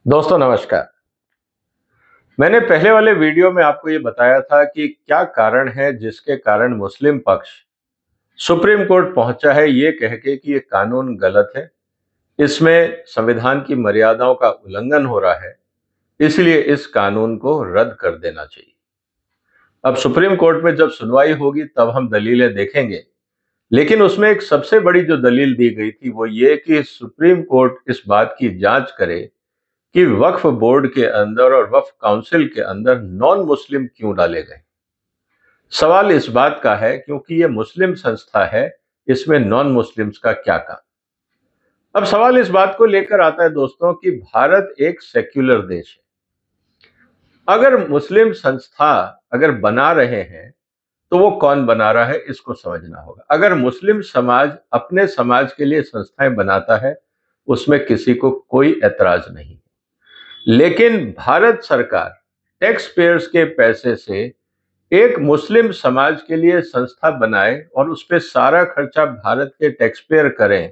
दोस्तों नमस्कार। मैंने पहले वाले वीडियो में आपको ये बताया था कि क्या कारण है जिसके कारण मुस्लिम पक्ष सुप्रीम कोर्ट पहुंचा है ये कह के कि ये कानून गलत है, इसमें संविधान की मर्यादाओं का उल्लंघन हो रहा है, इसलिए इस कानून को रद्द कर देना चाहिए। अब सुप्रीम कोर्ट में जब सुनवाई होगी तब हम दलीलें देखेंगे, लेकिन उसमें एक सबसे बड़ी जो दलील दी गई थी वो ये कि सुप्रीम कोर्ट इस बात की जांच करे कि वक्फ बोर्ड के अंदर और वक्फ काउंसिल के अंदर नॉन मुस्लिम क्यों डाले गए। सवाल इस बात का है क्योंकि ये मुस्लिम संस्था है, इसमें नॉन मुस्लिम्स का क्या काम। अब सवाल इस बात को लेकर आता है दोस्तों कि भारत एक सेक्युलर देश है। अगर मुस्लिम संस्था अगर बना रहे हैं तो वो कौन बना रहा है इसको समझना होगा। अगर मुस्लिम समाज अपने समाज के लिए संस्थाएं बनाता है उसमें किसी को कोई ऐतराज नहीं, लेकिन भारत सरकार टैक्स पेयर्स के पैसे से एक मुस्लिम समाज के लिए संस्था बनाए और उस पर सारा खर्चा भारत के टैक्स पेयर करें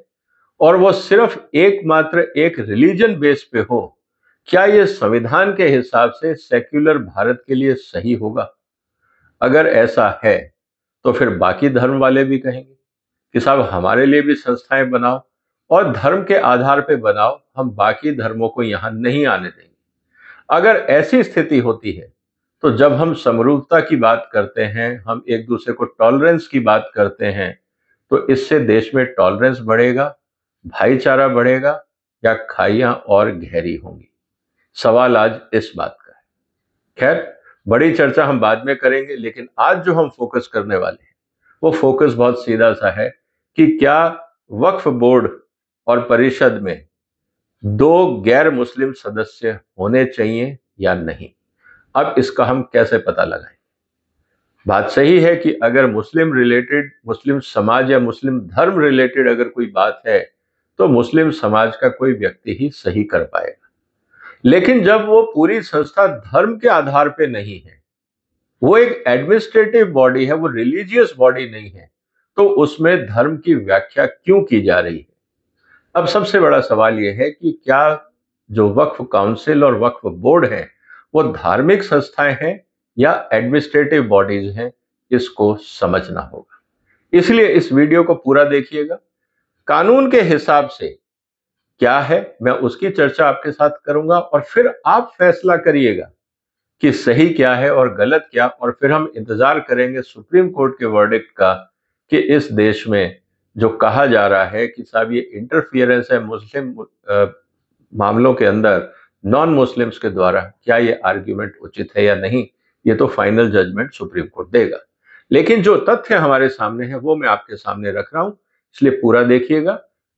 और वो सिर्फ एकमात्र एक रिलीजन बेस पे हो, क्या ये संविधान के हिसाब से सेक्युलर भारत के लिए सही होगा? अगर ऐसा है तो फिर बाकी धर्म वाले भी कहेंगे कि साहब हमारे लिए भी संस्थाएं बनाओ और धर्म के आधार पे बनाओ, हम बाकी धर्मों को यहां नहीं आने देंगे। अगर ऐसी स्थिति होती है तो जब हम समरूपता की बात करते हैं, हम एक दूसरे को टॉलरेंस की बात करते हैं, तो इससे देश में टॉलरेंस बढ़ेगा, भाईचारा बढ़ेगा या खाइयां और गहरी होंगी? सवाल आज इस बात का है। खैर, बड़ी चर्चा हम बाद में करेंगे, लेकिन आज जो हम फोकस करने वाले हैं वो फोकस बहुत सीधा सा है कि क्या वक्फ बोर्ड और परिषद में दो गैर मुस्लिम सदस्य होने चाहिए या नहीं। अब इसका हम कैसे पता लगाएं? बात सही है कि अगर मुस्लिम रिलेटेड, मुस्लिम समाज या मुस्लिम धर्म रिलेटेड अगर कोई बात है तो मुस्लिम समाज का कोई व्यक्ति ही सही कर पाएगा। लेकिन जब वो पूरी संस्था धर्म के आधार पे नहीं है, वो एक एडमिनिस्ट्रेटिव बॉडी है, वो रिलीजियस बॉडी नहीं है, तो उसमें धर्म की व्याख्या क्यों की जा रही है? अब सबसे बड़ा सवाल यह है कि क्या जो वक्फ काउंसिल और वक्फ बोर्ड है वो धार्मिक संस्थाएं हैं या एडमिनिस्ट्रेटिव बॉडीज हैं? इसको समझना होगा। इसलिए इस वीडियो को पूरा देखिएगा। कानून के हिसाब से क्या है मैं उसकी चर्चा आपके साथ करूंगा और फिर आप फैसला करिएगा कि सही क्या है और गलत क्या, और फिर हम इंतजार करेंगे सुप्रीम कोर्ट के वर्डिक्ट का कि इस देश में जो कहा जा रहा है कि साहब ये इंटरफियरेंस है मुस्लिम मामलों के अंदर नॉन मुस्लिम्स के द्वारा, क्या ये आर्ग्यूमेंट उचित है या नहीं, ये तो फाइनल जजमेंट सुप्रीम कोर्ट देगा। लेकिन जो तथ्य हमारे सामने है वो मैं आपके सामने रख रहा हूं, इसलिए पूरा देखिएगा,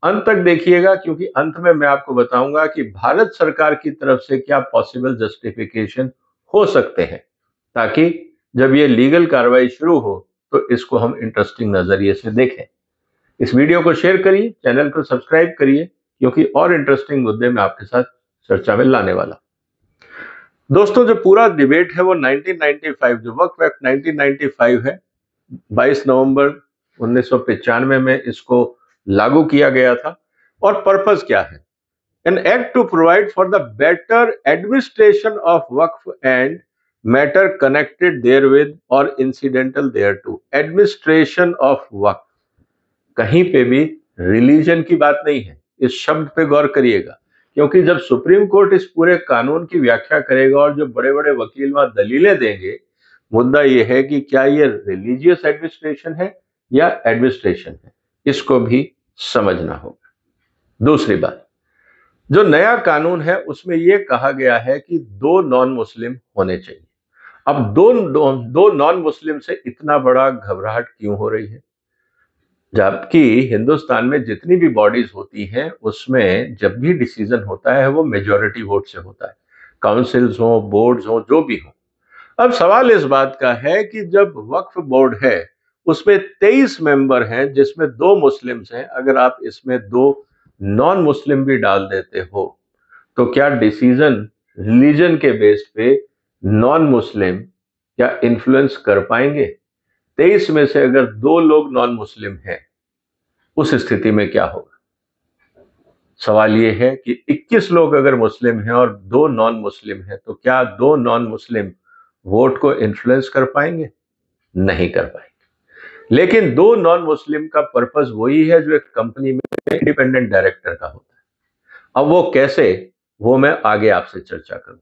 अंत तक देखिएगा, क्योंकि अंत में मैं आपको बताऊंगा कि भारत सरकार की तरफ से क्या पॉसिबल जस्टिफिकेशन हो सकते हैं, ताकि जब ये लीगल कार्रवाई शुरू हो तो इसको हम इंटरेस्टिंग नजरिए से देखें। इस वीडियो को शेयर करिए, चैनल को सब्सक्राइब करिए, क्योंकि और इंटरेस्टिंग मुद्दे में आपके साथ चर्चा में लाने वाला। दोस्तों, जो पूरा डिबेट है वो 1995, जो वक्फ एक्ट 1995 है, 22 नवंबर 1995 में इसको लागू किया गया था। और पर्पस क्या है? An act to provide for the better administration of waqf and matter connected therewith or incidental thereto. Administration of waqf, कहीं पे भी रिलीजन की बात नहीं है। इस शब्द पे गौर करिएगा, क्योंकि जब सुप्रीम कोर्ट इस पूरे कानून की व्याख्या करेगा और जो बड़े बड़े वकील वहां दलीलें देंगे, मुद्दा यह है कि क्या ये रिलीजियस एडमिनिस्ट्रेशन है या एडमिनिस्ट्रेशन है, इसको भी समझना होगा। दूसरी बात, जो नया कानून है उसमें यह कहा गया है कि दो नॉन मुस्लिम होने चाहिए। अब दो नॉन मुस्लिम से इतना बड़ा घबराहट क्यों हो रही है? जबकि हिंदुस्तान में जितनी भी बॉडीज होती हैं उसमें जब भी डिसीजन होता है वो मेजॉरिटी वोट से होता है, काउंसिल्स हो, बोर्ड्स हो, जो भी हो। अब सवाल इस बात का है कि जब वक्फ बोर्ड है उसमें 23 मेंबर हैं जिसमें दो मुस्लिम्स हैं, अगर आप इसमें दो नॉन मुस्लिम भी डाल देते हो तो क्या डिसीजन रिलीजन के बेस पे नॉन मुस्लिम क्या इन्फ्लुएंस कर पाएंगे? 23 में से अगर दो लोग नॉन मुस्लिम हैं, उस स्थिति में क्या होगा? सवाल ये है कि 21 लोग अगर मुस्लिम हैं और 2 नॉन मुस्लिम हैं, तो क्या 2 नॉन मुस्लिम वोट को इन्फ्लुएंस कर पाएंगे? नहीं कर पाएंगे। लेकिन 2 नॉन मुस्लिम का पर्पस वही है जो एक कंपनी में इंडिपेंडेंट डायरेक्टर का होता है। अब वो कैसे, वो मैं आगे आपसे चर्चा करूंगा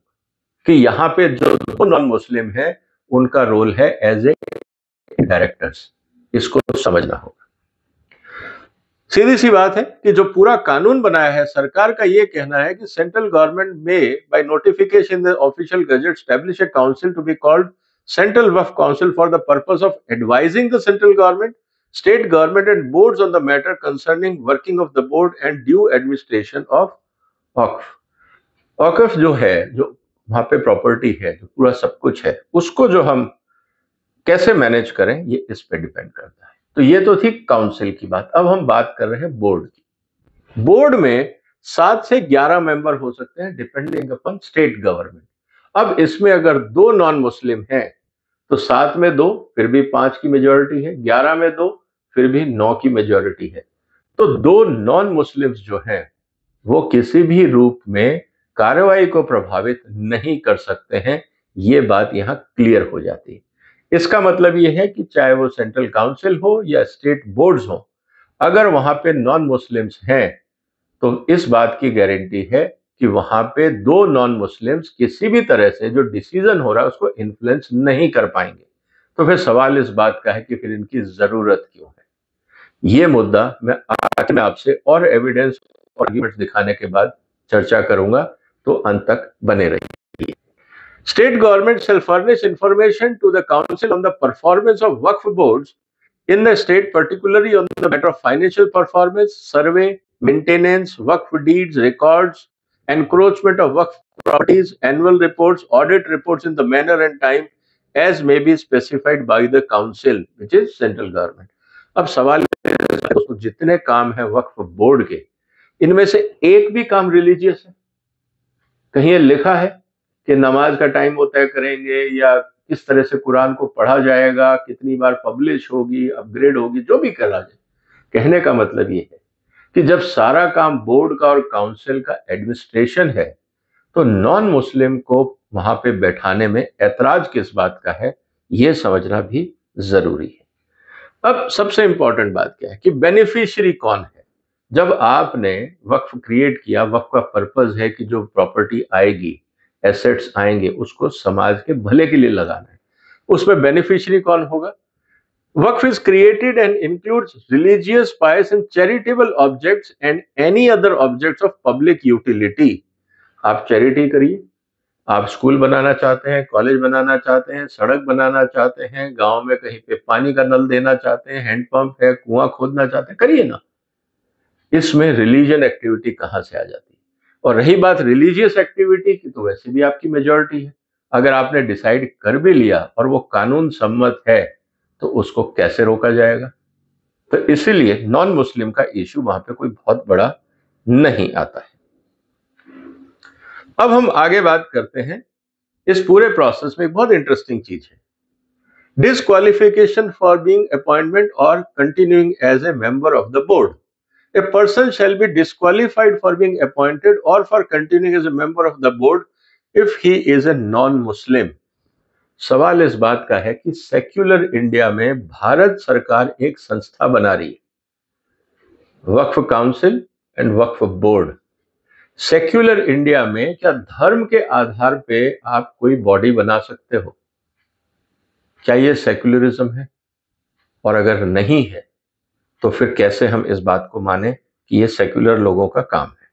कि यहाँ पे जो 2 नॉन मुस्लिम है उनका रोल है एज ए डायरेक्टर्स। इसको समझना होगा। सीधी सी बात है कि जो पूरा कानून बनाया है, सरकार का यह कहना है कि central government may by notification the official gazette establish a council to be called central waqf council for the purpose of advising the central government, state government and boards on the matter concerning working of the board and due administration of waqf. Waqf जो है, जो वहां पे property है, जो पूरा सब कुछ है, उसको जो हम कैसे मैनेज करें, ये इस पे डिपेंड करता है। तो ये तो थी काउंसिल की बात। अब हम बात कर रहे हैं बोर्ड की। बोर्ड में 7 से 11 मेंबर हो सकते हैं डिपेंडिंग अपॉन स्टेट गवर्नमेंट। अब इसमें अगर 2 नॉन मुस्लिम हैं तो 7 में 2 फिर भी 5 की मेजोरिटी है, 11 में 2 फिर भी 9 की मेजोरिटी है। तो 2 नॉन मुस्लिम्स जो हैं वो किसी भी रूप में कार्रवाई को प्रभावित नहीं कर सकते हैं। ये बात यहां क्लियर हो जाती है। इसका मतलब यह है कि चाहे वो सेंट्रल काउंसिल हो या स्टेट बोर्ड्स हो, अगर वहां पे नॉन मुस्लिम्स हैं तो इस बात की गारंटी है कि वहां पे 2 नॉन मुस्लिम्स किसी भी तरह से जो डिसीजन हो रहा है उसको इन्फ्लुएंस नहीं कर पाएंगे। तो फिर सवाल इस बात का है कि फिर इनकी जरूरत क्यों है। ये मुद्दा मैं आज में आपसे और एविडेंस और आर्ग्यूमेंट्स दिखाने के बाद चर्चा करूंगा, तो अंत तक बने रहिए। State government shall furnish information to the council on the performance of Waqf boards in the state, particularly on the matter of financial performance, survey, maintenance, Waqf deeds, records, encroachment of Waqf properties, annual reports, audit reports in the manner and time as may be specified by the council, which is central government. अब सवाल दोस्तों, जितने काम है वक्फ board के, इनमें से एक भी काम रिलीजियस है? कहीं ये लिखा है कि नमाज का टाइम वो तय करेंगे या किस तरह से कुरान को पढ़ा जाएगा, कितनी बार पब्लिश होगी, अपग्रेड होगी, जो भी करा जाए? कहने का मतलब ये है कि जब सारा काम बोर्ड का और काउंसिल का एडमिनिस्ट्रेशन है, तो नॉन मुस्लिम को वहां पे बैठाने में ऐतराज किस बात का है, यह समझना भी जरूरी है। अब सबसे इंपॉर्टेंट बात क्या है कि बेनिफिशियरी कौन है। जब आपने वक्फ क्रिएट किया, वक्फ का पर्पस है कि जो प्रॉपर्टी आएगी, एसेट्स आएंगे, उसको समाज के भले के लिए लगाना है। उसमें बेनिफिशियरी कौन होगा? Waqf is created and includes religious, pious and charitable objects and any other objects of public utility. आप चैरिटी करिए, आप स्कूल बनाना चाहते हैं, कॉलेज बनाना चाहते हैं, सड़क बनाना चाहते हैं, गांव में कहीं पे पानी का नल देना चाहते हैं, हैंडपंप है, कुआं खोदना चाहते हैं, करिए ना। इसमें रिलीजियन एक्टिविटी कहां से आ जाती है? और रही बात रिलीजियस एक्टिविटी की, तो वैसे भी आपकी मेजॉरिटी है। अगर आपने डिसाइड कर भी लिया और वो कानून सम्मत है, तो उसको कैसे रोका जाएगा? तो इसीलिए नॉन मुस्लिम का इश्यू वहां पे कोई बहुत बड़ा नहीं आता है। अब हम आगे बात करते हैं। इस पूरे प्रोसेस में एक बहुत इंटरेस्टिंग चीज है, डिसक्वालिफिकेशन फॉर बीइंग अपॉइंटमेंट और continuing as a member of the board. A person shall be disqualified for being appointed or for continuing as a member of the board if he is a non-Muslim. सवाल इस बात का है कि secular India में भारत सरकार एक संस्था बना रही है, waqf council and waqf board. Secular India में क्या धर्म के आधार पे आप कोई बॉडी बना सकते हो? क्या यह सेक्युलरिज्म है? और अगर नहीं है तो फिर कैसे हम इस बात को माने कि यह सेक्युलर लोगों का काम है?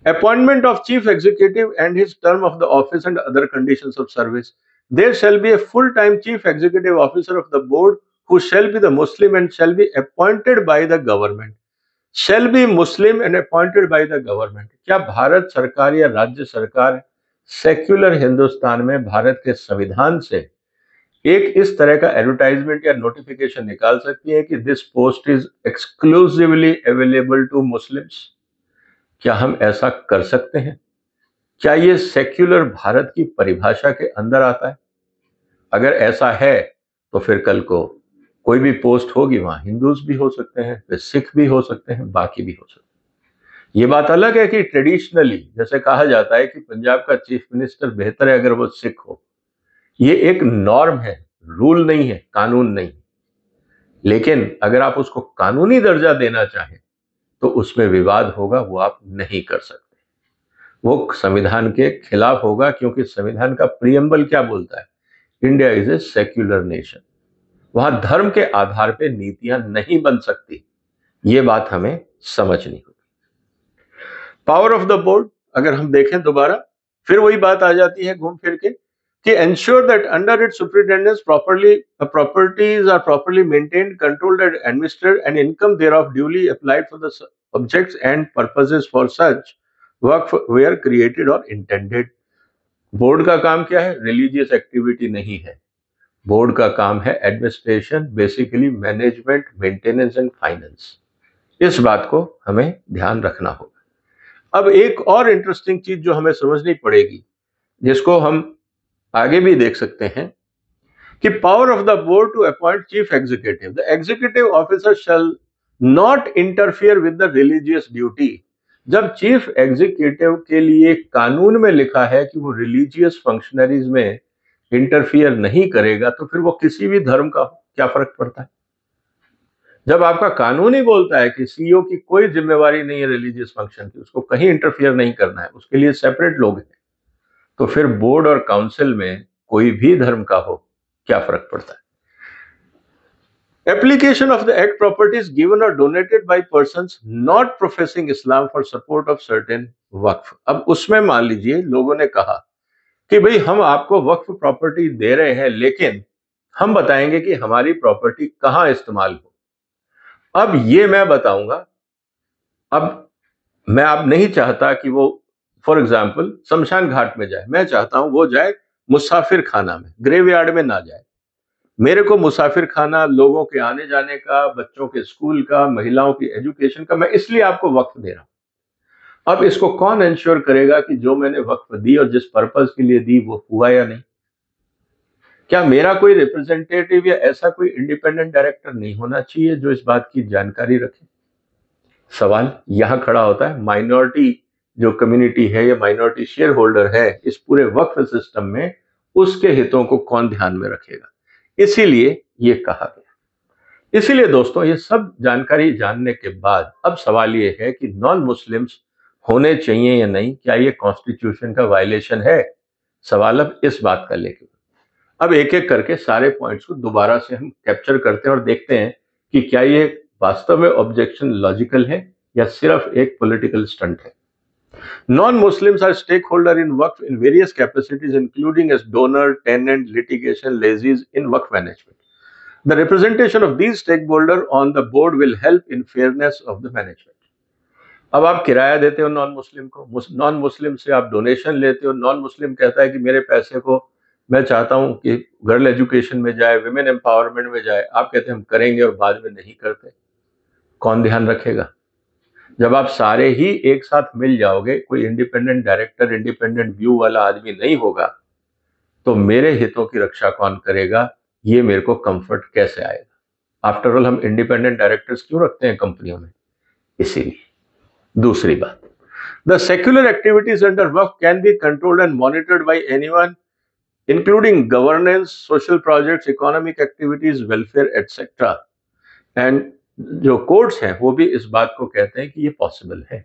Appointment of chief executive and his term of the office and other conditions of service. There shall be a full-time chief executive officer of the board who shall be the Muslim and shall be appointed by the government. Shall be Muslim and appointed by the government. क्या भारत सरकार या राज्य सरकार secular Hindustan में भारत के संविधान से एक इस तरह का एडवर्टाइजमेंट या नोटिफिकेशन निकाल सकती है कि this post is exclusively available to Muslims? क्या हम ऐसा कर सकते हैं? क्या ये सेक्युलर भारत की परिभाषा के अंदर आता है? अगर ऐसा है तो फिर कल को कोई भी पोस्ट होगी, वहां हिंदूज भी हो सकते हैं, फिर सिख भी हो सकते हैं, बाकी भी हो सकते हैं। ये बात अलग है कि ट्रेडिशनली जैसे कहा जाता है कि पंजाब का चीफ मिनिस्टर बेहतर है अगर वो सिख हो, ये एक नॉर्म है, रूल नहीं है, कानून नहीं। लेकिन अगर आप उसको कानूनी दर्जा देना चाहें तो उसमें विवाद होगा, वो आप नहीं कर सकते। वो संविधान के खिलाफ होगा, क्योंकि संविधान का प्रियम्बल क्या बोलता है? India is a secular nation. वहां धर्म के आधार पे नीतियां नहीं बन सकती। ये बात हमें समझनी होगी। पावर ऑफ द बोर्ड अगर हम देखें दोबारा, फिर वही बात आ जाती है घूम फिर के कि ensure that under its superintendence properties are properly maintained, controlled and administered and income thereof duly applied for the objects and purposes for such waqf were created or intended. Board का काम क्या है? रिलीजियस एक्टिविटी नहीं है। Board का काम है administration, basically management, maintenance and finance. इस बात को हमें ध्यान रखना होगा। अब एक और इंटरेस्टिंग चीज जो हमें समझनी पड़ेगी, जिसको हम आगे भी देख सकते हैं, कि power of the board to appoint chief executive, the executive officer shall not interfere with the religious duty. जब चीफ एग्जीक्यूटिव के लिए कानून में लिखा है कि वो रिलीजियस फंक्शनरीज में इंटरफियर नहीं करेगा, तो फिर वो किसी भी धर्म का क्या फर्क पड़ता है? जब आपका कानून ही बोलता है कि सीईओ की कोई जिम्मेवारी नहीं है रिलीजियस फंक्शन की, उसको कहीं इंटरफियर नहीं करना है, उसके लिए सेपरेट लोग हैं, तो फिर बोर्ड और काउंसिल में कोई भी धर्म का हो, क्या फर्क पड़ता है? Application of the act, properties given or donated by persons not professing Islam for support of certain waqf. अब उसमें मान लीजिए लोगों ने कहा कि भाई हम आपको वक्फ प्रॉपर्टी दे रहे हैं, लेकिन हम बताएंगे कि हमारी प्रॉपर्टी कहां इस्तेमाल हो। अब ये मैं बताऊंगा। अब मैं अब नहीं चाहता कि वो फॉर एग्जाम्पल शमशान घाट में जाए, मैं चाहता हूं वो जाए मुसाफिर खाना में, ग्रेवयार्ड में ना जाए। मेरे को मुसाफिर खाना लोगों के आने जाने का, बच्चों के स्कूल का, महिलाओं की एजुकेशन का, मैं इसलिए आपको वक्फ दे रहा हूं। अब इसको कौन इंश्योर करेगा कि जो मैंने वक्फ दी और जिस पर्पज के लिए दी वो हुआ या नहीं? क्या मेरा कोई रिप्रेजेंटेटिव या ऐसा कोई इंडिपेंडेंट डायरेक्टर नहीं होना चाहिए जो इस बात की जानकारी रखे? सवाल यहां खड़ा होता है, माइनॉरिटी जो कम्युनिटी है या माइनॉरिटी शेयर होल्डर है इस पूरे वक्फ सिस्टम में, उसके हितों को कौन ध्यान में रखेगा? इसीलिए ये कहा गया। इसीलिए दोस्तों, ये सब जानकारी जानने के बाद अब सवाल ये है कि नॉन मुस्लिम्स होने चाहिए या नहीं, क्या ये कॉन्स्टिट्यूशन का वायलेशन है? सवाल अब इस बात का लेके, अब एक एक करके सारे पॉइंट्स को दोबारा से हम कैप्चर करते हैं और देखते हैं कि क्या ये वास्तव में ऑब्जेक्शन लॉजिकल है या सिर्फ एक पॉलिटिकल स्टंट है। Non-Muslims are stakeholder in Waqf in various capacities, including as donor, tenant, litigation, lessees in Waqf management. The representation of these stakeholders on the board will help in fairness of the management. अब आप किराया देते हो non Muslim को, non Muslim से आप donation लेते हो, नॉन मुस्लिम कहता है कि मेरे पैसे को मैं चाहता हूं कि गर्ल एजुकेशन में जाए, विमेन एम्पावरमेंट में जाए, आप कहते हैं हम करेंगे और बाद में नहीं करते। कौन ध्यान रखेगा? जब आप सारे ही एक साथ मिल जाओगे, कोई इंडिपेंडेंट डायरेक्टर, इंडिपेंडेंट व्यू वाला आदमी नहीं होगा, तो मेरे हितों की रक्षा कौन करेगा? ये मेरे को कंफर्ट कैसे आएगा? आफ्टर ऑल हम इंडिपेंडेंट डायरेक्टर्स क्यों रखते हैं कंपनियों में? इसीलिए। दूसरी बात, the secular activities under Waqf can be controlled and monitored by anyone, including governance, social projects, economic activities, welfare etcetera. And जो कोर्ट्स हैं वो भी इस बात को कहते हैं कि ये पॉसिबल है।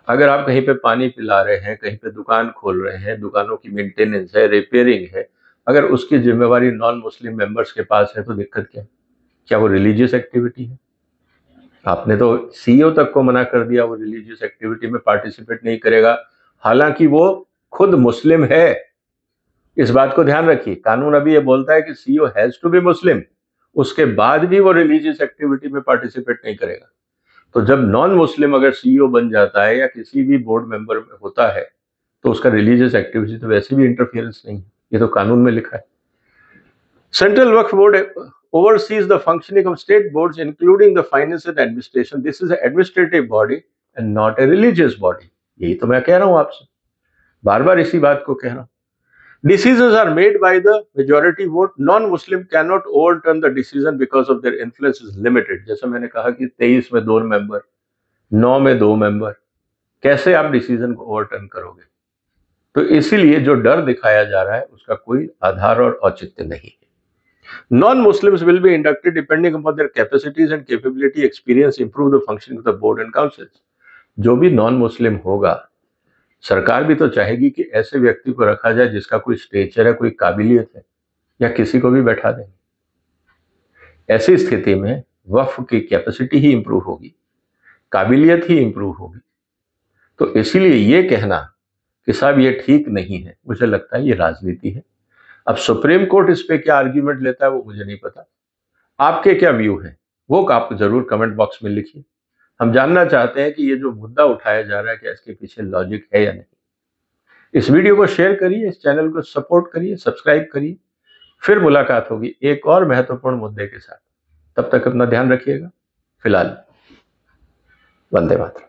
अगर आप कहीं पे पानी पिला रहे हैं, कहीं पे दुकान खोल रहे हैं, दुकानों की मेंटेनेंस है, रिपेयरिंग है, अगर उसकी जिम्मेवारी नॉन मुस्लिम मेंबर्स के पास है तो दिक्कत क्या है? क्या वो रिलीजियस एक्टिविटी है? आपने तो सीईओ तक को मना कर दिया, वो रिलीजियस एक्टिविटी में पार्टिसिपेट नहीं करेगा, हालांकि वो खुद मुस्लिम है। इस बात को ध्यान रखिए, कानून अभी ये बोलता है कि सीईओ हैज टू बी मुस्लिम, उसके बाद भी वो रिलीजियस एक्टिविटी में पार्टिसिपेट नहीं करेगा। तो जब नॉन मुस्लिम अगर सीईओ बन जाता है या किसी भी बोर्ड मेंबर में होता है, तो उसका रिलीजियस एक्टिविटी तो वैसे भी इंटरफियरेंस नहीं है, ये तो कानून में लिखा है। Central Waqf board oversees the functioning of state boards, including the finance and administration. This is an administrative body and not a religious body. यही तो मैं कह रहा हूं आपसे, बार बार इसी बात को कह रहा हूं। Decisions are made by the majority vote. Non-Muslim cannot overturn the decision because of their influence is limited. जैसा मैंने कहा कि 23 में 2 मेंबर, 9 में 2 मेंबर, कैसे आप डिसीजन को ओवरटर्न करोगे? तो इसीलिए जो डर दिखाया जा रहा है उसका कोई आधार और औचित्य नहीं है। Non-Muslims will be inducted depending upon their capacities and capability, experience, improve the functioning of the board and councils. जो भी नॉन मुस्लिम होगा, सरकार भी तो चाहेगी कि ऐसे व्यक्ति को रखा जाए जिसका कोई स्टेचर है, कोई काबिलियत है, या किसी को भी बैठा देंगे। ऐसी स्थिति में वक्फ की कैपेसिटी ही इंप्रूव होगी, काबिलियत ही इंप्रूव होगी। तो इसीलिए ये कहना कि साहब ये ठीक नहीं है, मुझे लगता है ये राजनीति है। अब सुप्रीम कोर्ट इस पे क्या आर्ग्यूमेंट लेता है वो मुझे नहीं पता। आपके क्या व्यू है वो आप जरूर कमेंट बॉक्स में लिखिए। हम जानना चाहते हैं कि ये जो मुद्दा उठाया जा रहा है क्या इसके पीछे लॉजिक है या नहीं। इस वीडियो को शेयर करिए, इस चैनल को सपोर्ट करिए, सब्सक्राइब करिए। फिर मुलाकात होगी एक और महत्वपूर्ण मुद्दे के साथ। तब तक अपना ध्यान रखिएगा। फिलहाल वंदे मातरम।